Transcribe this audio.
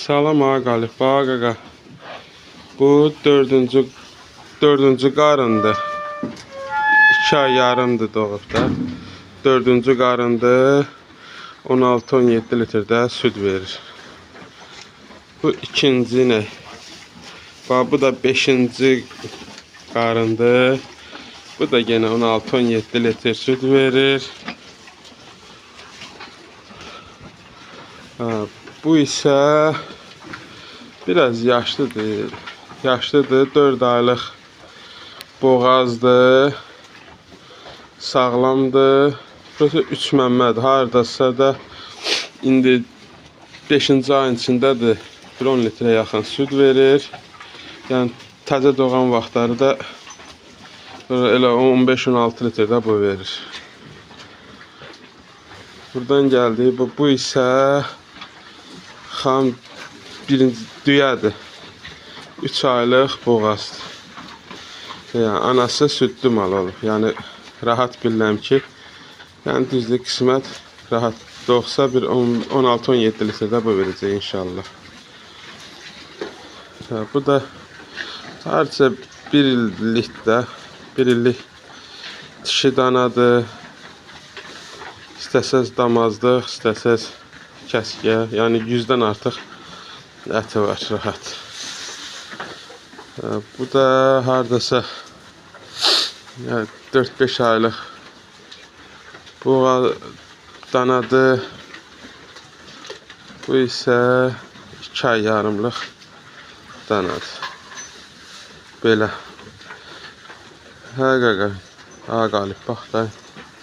Salam ağa Qalib, bax qaqa. Bu dördüncü qarındır. 2 ay yarımdır doğub da. Dördüncü qarındır. 16-17 litrdə süd verir. Bu ikinci nə? Bax bu da 5-ci qarındır. Bu da yenə 16-17 litr süd verir. Bu isə biraz yaşlıdır. Yaşlıdır, 4 aylıq boğazdır. Sağlamdır. Burası 3 məmmədir. Hardasa da indi 5-ci ayın içindədir. 10 litrə yaxın süd verir. Yəni təzə doğan vaxtları da elə 15-16 litrdə bu verir. Buradan gəldi. Bu isə xam birinci düyədir. 3 aylıq boğazdır. Yəni anası südlü mal olub. Yəni rahat bilirəm ki, yəni düzdür, qismət rahat doğsa bir 16-17 litrdə bu verəcək inşallah. Bu da harca 1 illikdə, 1 illik dişi danadır. İstəsəz damazlıq, istəsəz kəsgə, yəni 100-dən artıq əti var rahat. Bu da hardasa 4-5 aylıq boğa danadır. Bu isə 2 ay yarımlıq danadır. Belə. Hə qaqa, ağa Qalib, bax da.